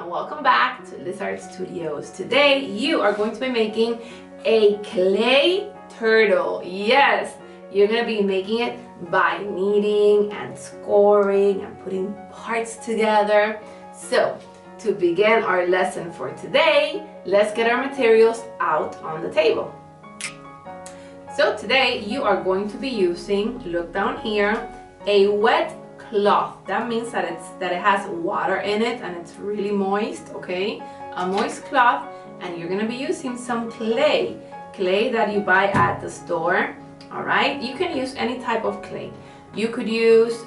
and welcome back to Lizard Studios. Today you are going to be making a clay turtle. Yes, you're going to be making it by kneading and scoring and putting parts together. So to begin our lesson for today, let's get our materials out on the table. So today you are going to be using, look down here, a wet cloth. That means that it has water in it and it's really moist, okay? A moist cloth, and you're gonna be using some clay that you buy at the store. All right, you can use any type of clay. You could use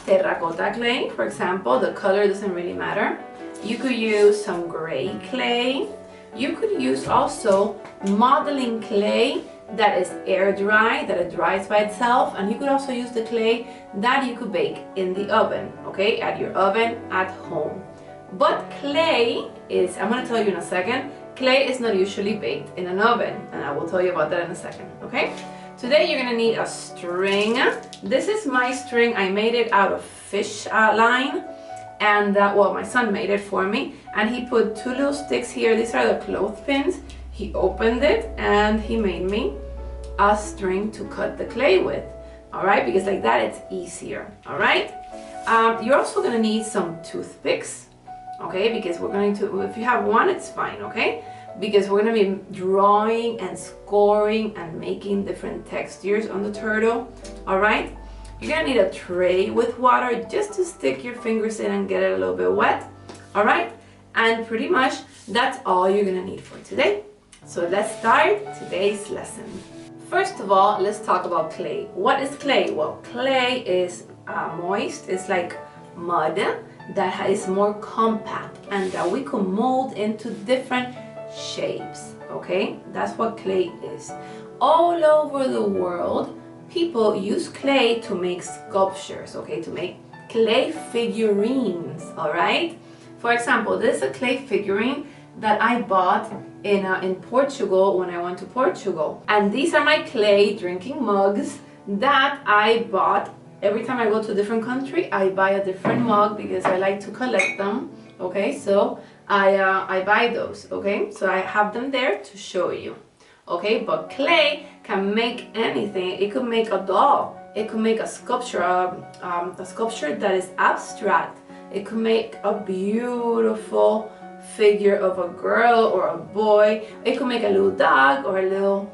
terracotta clay, for example. The color doesn't really matter. You could use some gray clay. You could use also modeling clay that is air dry, that it dries by itself, and you could also use the clay that you could bake in the oven, okay, at your oven at home. But clay is, I'm going to tell you in a second, clay is not usually baked in an oven, and I will tell you about that in a second, okay? Today you're going to need a string. This is my string. I made it out of fish line, and well, my son made it for me, and he put two little sticks here. These are the clothespins. He opened it and he made me a string to cut the clay with, all right, because like that it's easier, all right. You're also going to need some toothpicks, okay, because we're going to, if you have one, it's fine, okay, because we're going to be drawing and scoring and making different textures on the turtle, all right. You're going to need a tray with water just to stick your fingers in and get it a little bit wet, all right, and pretty much that's all you're going to need for today. So let's start today's lesson. First of all, let's talk about clay. What is clay? Well, clay is moist. It's like mud that is more compact and that we can mold into different shapes, okay? That's what clay is. All over the world, people use clay to make sculptures, okay? To make clay figurines, all right? For example, this is a clay figurine that I bought in Portugal when I went to Portugal, and these are my clay drinking mugs that I bought. Every time I go to a different country, I buy a different mug because I like to collect them, okay? So I buy those, okay? So I have them there to show you, okay? But clay can make anything. It could make a doll, it could make a sculpture, a sculpture that is abstract. It could make a beautiful figure of a girl or a boy. It could make a little dog or a little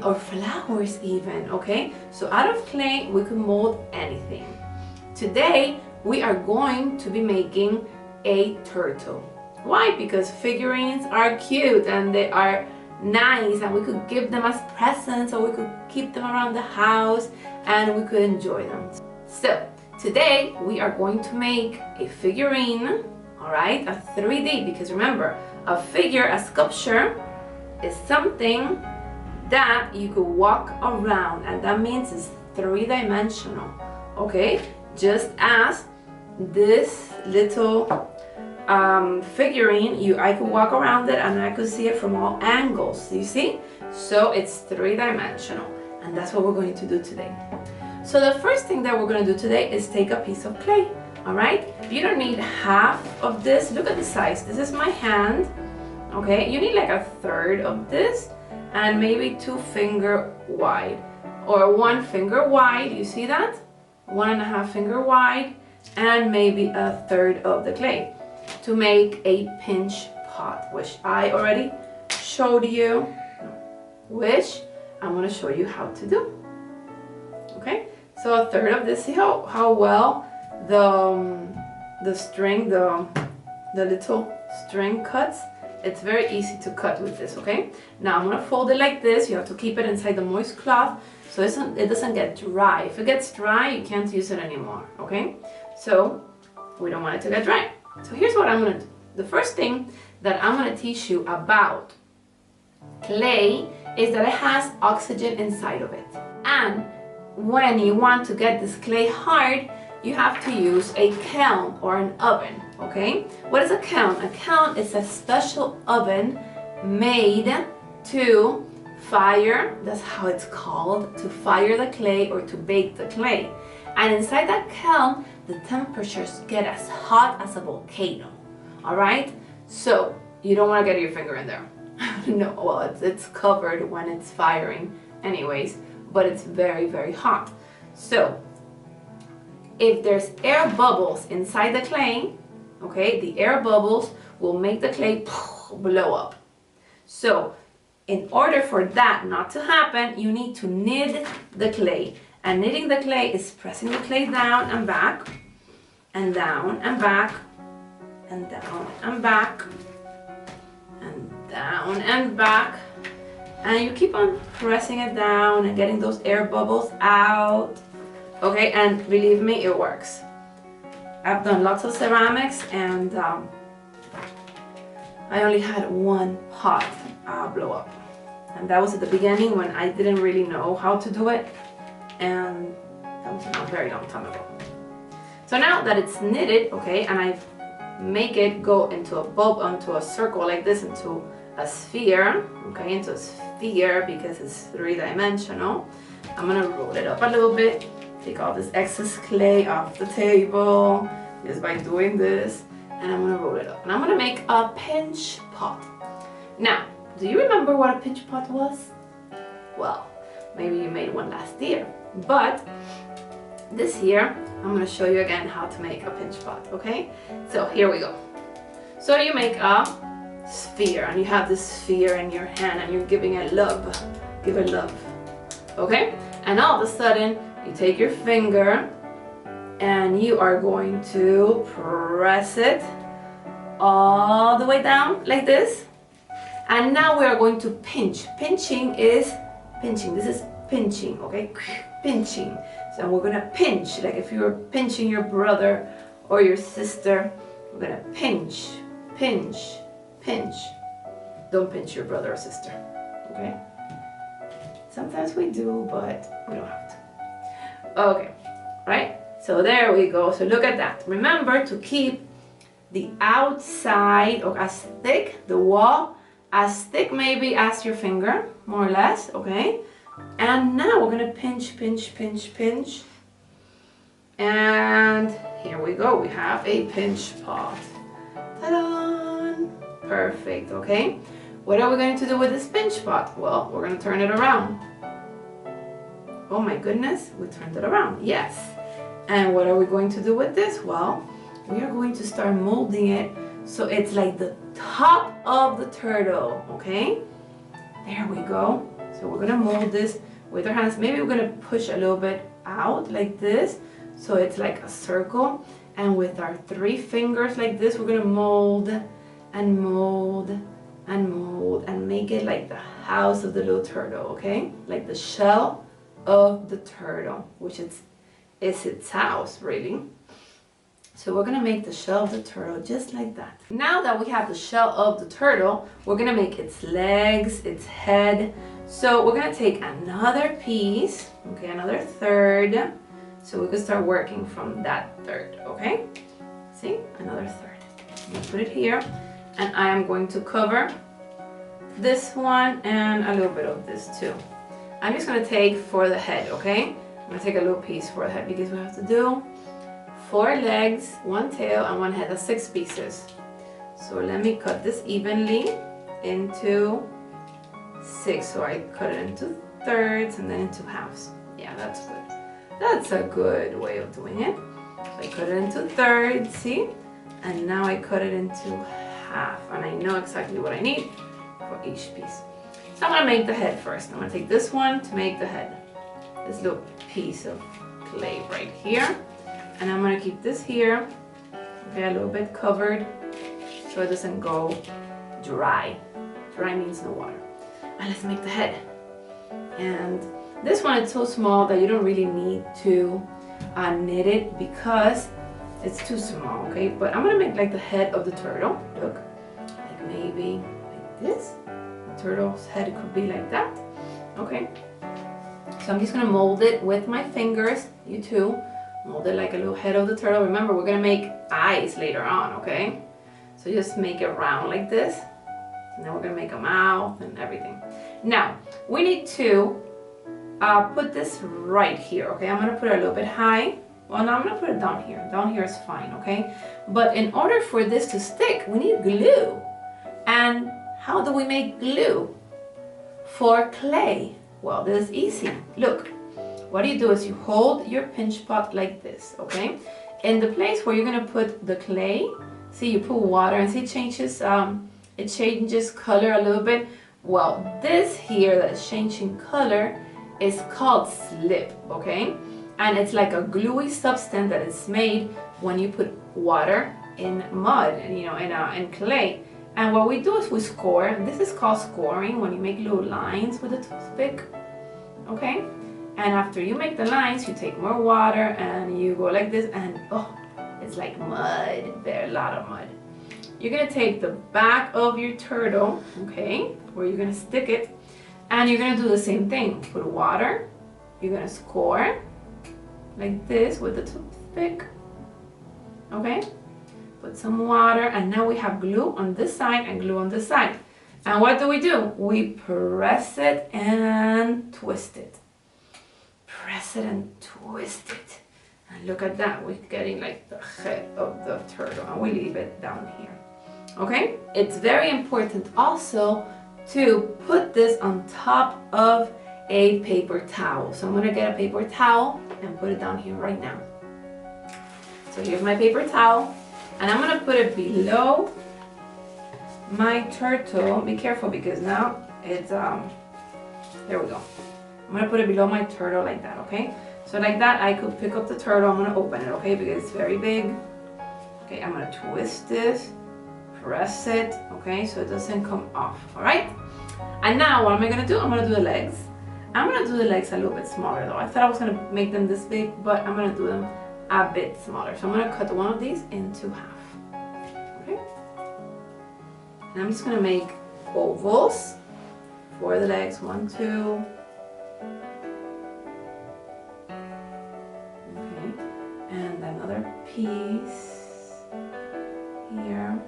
or flowers even, okay? So out of clay we could mold anything. Today we are going to be making a turtle. Why? Because figurines are cute and they are nice, and we could give them as presents, or we could keep them around the house and we could enjoy them. So today we are going to make a figurine, all right, a 3D, because remember, a figure, a sculpture is something that you could walk around, and that means it's three-dimensional, okay? Just as this little figurine, I could walk around it and I could see it from all angles, you see? So it's three-dimensional, and that's what we're going to do today. So the first thing that we're going to do today is take a piece of clay. All right, you don't need half of this. Look at the size. This is my hand, okay? You need like a third of this, and maybe 2 finger wide or 1 finger wide. You see that? 1.5 finger wide, and maybe a third of the clay to make a pinch pot, which I already showed you, which I'm going to show you how to do. Okay, so a third of this. See how well the string, the little string cuts. It's very easy to cut with this, okay? Now I'm gonna fold it like this. You have to keep it inside the moist cloth so it doesn't get dry. If it gets dry, you can't use it anymore, okay? So we don't want it to get dry. So here's what I'm gonna do. The first thing that I'm gonna teach you about clay is that it has oxygen inside of it. And when you want to get this clay hard, you have to use a kiln or an oven, okay? What is a kiln? A kiln is a special oven made to fire, that's how it's called, to fire the clay or to bake the clay. And inside that kiln, the temperatures get as hot as a volcano. All right, so you don't want to get your finger in there. No, well, it's covered when it's firing anyways, but it's very, very hot. So if there's air bubbles inside the clay, okay, the air bubbles will make the clay blow up. So in order for that not to happen, you need to knead the clay. And kneading the clay is pressing the clay down and back, and down and back, and down and back, and down and back. And you keep on pressing it down and getting those air bubbles out. Okay, and believe me, it works. I've done lots of ceramics, and I only had one pot blow up. And that was at the beginning when I didn't really know how to do it. And that was not a very long time ago. So now that it's knitted, okay, and I make it go into a bulb, onto a circle like this, into a sphere, okay, into a sphere because it's three-dimensional. I'm gonna roll it up a little bit, take all this excess clay off the table just by doing this, and I'm gonna roll it up. And I'm gonna make a pinch pot. Now, do you remember what a pinch pot was? Well, maybe you made one last year, but this year I'm going to show you again how to make a pinch pot, okay? So here we go. So you make a sphere, and you have this sphere in your hand, and you're giving it love. Give it love, okay? And all of a sudden, you take your finger, and you are going to press it all the way down like this. And now we are going to pinch. Pinching is pinching. This is pinching, okay? Pinching. So we're gonna pinch, like if you were pinching your brother or your sister, we're gonna pinch, pinch, pinch. Don't pinch your brother or sister, okay? Sometimes we do, but we don't have to. Okay, right? So there we go. So look at that. Remember to keep the outside, or as thick, the wall, as thick maybe as your finger, more or less, okay? And now we're gonna pinch, pinch, pinch, pinch. And here we go, we have a pinch pot. Ta-da! Perfect, okay? What are we going to do with this pinch pot? Well, we're gonna turn it around. Oh my goodness, we turned it around, yes. And what are we going to do with this? Well, we are going to start molding it so it's like the top of the turtle, okay? There we go. So we're gonna mold this with our hands. Maybe we're gonna push a little bit out like this, so it's like a circle. And with our 3 fingers like this, we're gonna mold and mold and mold and make it like the house of the little turtle, okay? Like the shell of the turtle, which is its house, really. So we're gonna make the shell of the turtle just like that. Now that we have the shell of the turtle, we're gonna make its legs, its head. So we're gonna take another piece, okay, another third. So we can start working from that third, okay? See, another third. I'm gonna put it here, and I am going to cover this one and a little bit of this too. I'm just gonna take for the head, okay? I'm gonna take a little piece for the head because we have to do 4 legs, 1 tail, and 1 head. That's 6 pieces. So let me cut this evenly into 6. So I cut it into thirds and then into halves. Yeah, that's good. That's a good way of doing it. So I cut it into thirds, see? And now I cut it into half. And I know exactly what I need for each piece. So I'm gonna make the head first. I'm gonna take this one to make the head. This little piece of clay right here. And I'm gonna keep this here, okay, a little bit covered so it doesn't go dry. Dry means no water. And let's make the head. And this one is so small that you don't really need to knit it because it's too small, okay? But I'm gonna make like the head of the turtle. Look, like maybe like this. The turtle's head could be like that, okay? So I'm just gonna mold it with my fingers, you too. Mold it like a little head of the turtle. Remember, we're gonna make eyes later on, okay? So just make it round like this. And then we're gonna make a mouth and everything. Now, we need to put this right here, okay? I'm gonna put it a little bit high. Well, now I'm gonna put it down here. Down here is fine, okay? But in order for this to stick, we need glue. And how do we make glue for clay? Well, this is easy. Look, what you do is you hold your pinch pot like this, okay? In the place where you're gonna put the clay, see, you put water and see it changes color a little bit. Well, this here that's changing color is called slip, okay? And it's like a gluey substance that is made when you put water in mud, you know, in clay. And what we do is we score. This is called scoring, when you make little lines with a toothpick, okay? And after you make the lines, you take more water and you go like this, and oh, it's like mud. There's a lot of mud. You're gonna take the back of your turtle, okay, where you're gonna stick it, and you're gonna do the same thing. Put water, you're gonna score like this with the toothpick, okay? Put some water, and now we have glue on this side and glue on this side. And what do? We press it and twist it. Press it and twist it. And look at that, we're getting like the head of the turtle, and we leave it down here. Okay? It's very important also to put this on top of a paper towel. So I'm gonna get a paper towel and put it down here right now. So here's my paper towel, and I'm gonna put it below my turtle. Be careful because now it's, there we go. I'm gonna put it below my turtle like that, okay? So like that, I could pick up the turtle. I'm gonna open it, okay? Because it's very big. Okay, I'm gonna twist this, press it, okay? So it doesn't come off, all right? And now what am I gonna do? I'm gonna do the legs. I'm gonna do the legs a little bit smaller though. I thought I was gonna make them this big, but I'm gonna do them a bit smaller. So I'm gonna cut one of these into half, okay? And I'm just gonna make ovals for the legs. 1, 2. Okay, and another piece here.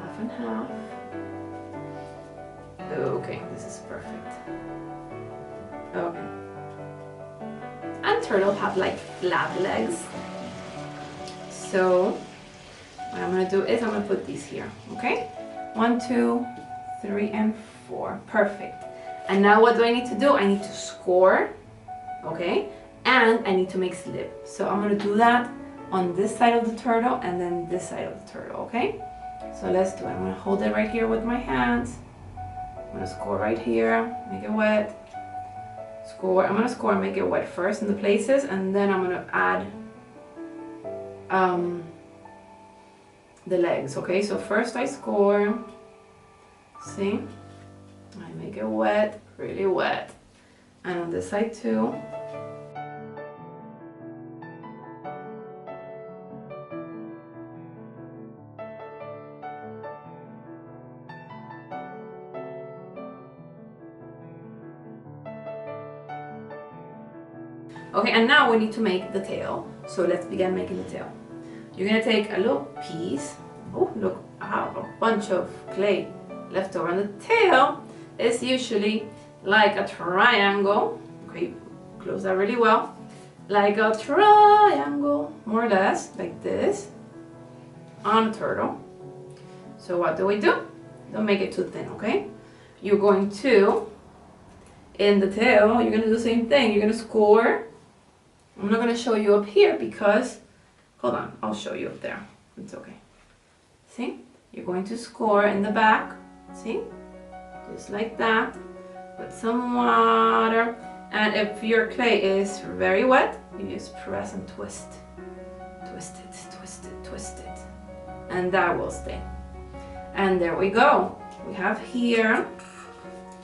Half and half. Okay, this is perfect. Okay. And turtles have like flat legs. So what I'm gonna do is I'm gonna put these here, okay? 1, 2, 3, and 4. Perfect. And now what do I need to do? I need to score, okay? And I need to make slip. So I'm gonna do that on this side of the turtle and then this side of the turtle, okay? So let's do it. I'm gonna hold it right here with my hands. I'm gonna score right here, make it wet. Score, I'm gonna score and make it wet first in the places, and then I'm gonna add the legs, okay? So first I score, see? I make it wet, really wet. And on this side too. Okay, and now we need to make the tail. So let's begin making the tail. You're gonna take a little piece. Oh, look, I have a bunch of clay left over. And the tail is usually like a triangle. Okay, close that really well. Like a triangle, more or less, like this, on a turtle. So what do? Don't make it too thin, okay? You're going to, in the tail, you're gonna do the same thing. You're gonna score. I'm not gonna show you up here because, hold on, I'll show you up there. It's okay. See? You're going to score in the back. See? Just like that. Put some water. And if your clay is very wet, you just press and twist. Twist it, twist it, twist it. And that will stay. And there we go. We have here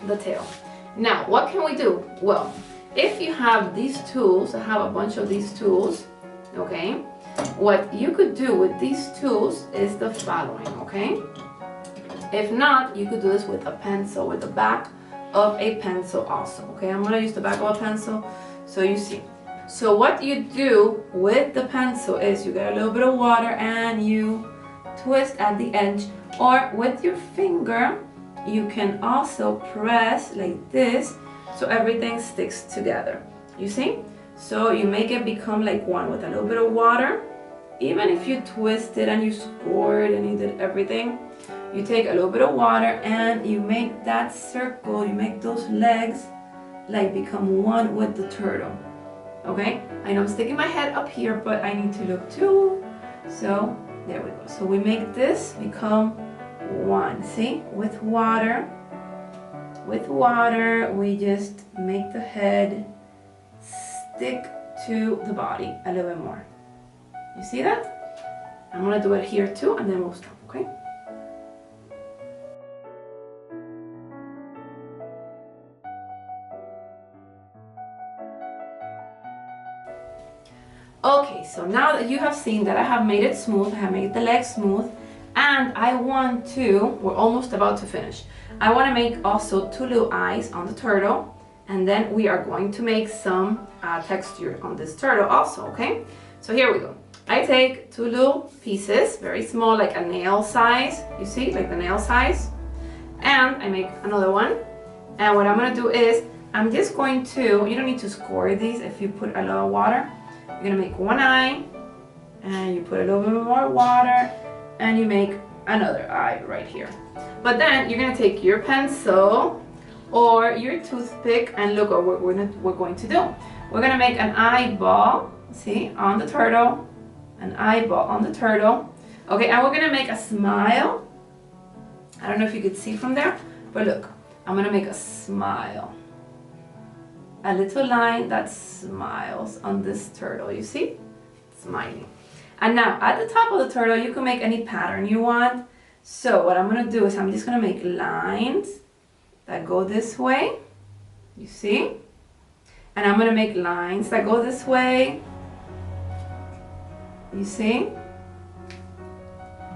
the tail. Now, what can we do? Well, if you have these tools, I have a bunch of these tools, okay? What you could do with these tools is the following, okay? If not, you could do this with a pencil, with the back of a pencil also, okay? I'm gonna use the back of a pencil so you see. So what you do with the pencil is you get a little bit of water and you twist at the edge, or with your finger, you can also press like this so everything sticks together. You see? So you make it become like one with a little bit of water. Even if you twist it and you scored and you did everything, you take a little bit of water and you make that circle, you make those legs like become one with the turtle. Okay? I know I'm sticking my head up here, but I need to look too. So there we go. So we make this become one. See? With water, we just make the head stick to the body a little bit more. You see that? I'm gonna do it here too, and then we'll stop, okay? Okay, so now that you have seen that I have made it smooth, I have made the legs smooth, and I want to, we're almost about to finish. I want to make also two little eyes on the turtle, and then we are going to make some texture on this turtle also, okay? So here we go. I take two little pieces, very small, like a nail size, you see, like the nail size, and I make another one. And what I'm going to do is, I'm just going to, you don't need to score these if you put a lot of water. You're going to make one eye, and you put a little bit more water, and you make another eye right here. But then you're going to take your pencil or your toothpick, and look what we're going to do. We're going to make an eyeball, see, on the turtle, an eyeball on the turtle. Okay, and we're going to make a smile. I don't know if you could see from there, but look, I'm going to make a smile. A little line that smiles on this turtle, you see? Smiling. And now at the top of the turtle, you can make any pattern you want. So what I'm going to do is I'm just going to make lines that go this way, you see? And I'm going to make lines that go this way, you see?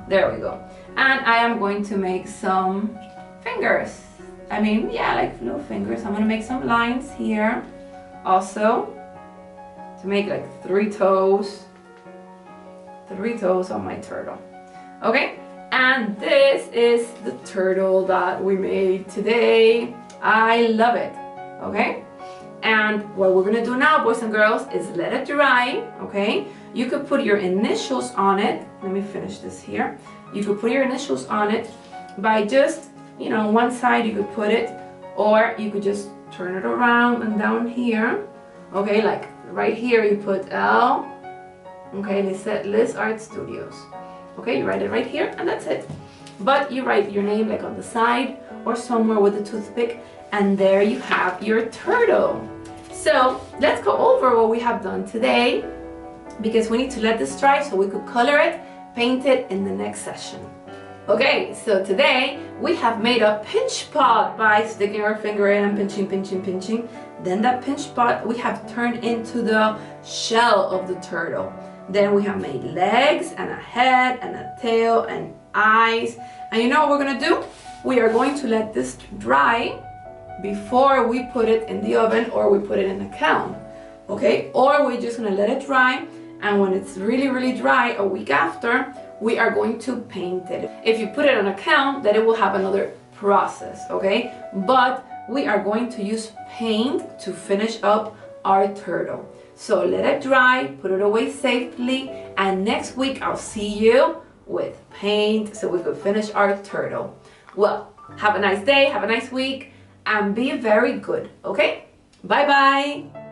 There we go. And I am going to make some fingers. I mean, yeah, like little fingers. I'm going to make some lines here also to make like three toes on my turtle. Okay, and this is the turtle that we made today. I love it. Okay, and what we're going to do now, boys and girls, is let it dry. Okay, you could put your initials on it. Let me finish this here. You could put your initials on it by just, you know, one side you could put it, or you could just turn it around and down here. Okay, like right here you put L. Okay, Liz Art Studios. Okay, you write it right here and that's it. But you write your name like on the side or somewhere with a toothpick, and there you have your turtle. So let's go over what we have done today, because we need to let this dry so we could color it, paint it in the next session. Okay, so today we have made a pinch pot by sticking our finger in and pinching, pinching, pinching. Then that pinch pot we have turned into the shell of the turtle. Then we have made legs and a head and a tail and eyes. And you know what we're gonna do? We are going to let this dry before we put it in the oven or we put it in the kiln. Okay, or we're just gonna let it dry, and when it's really, really dry, a week after, we are going to paint it. If you put it on a kiln, then it will have another process, okay? But we are going to use paint to finish up our turtle. So let it dry, put it away safely, and next week I'll see you with paint so we could finish our turtle. Well, have a nice day, have a nice week, and be very good, okay? Bye-bye.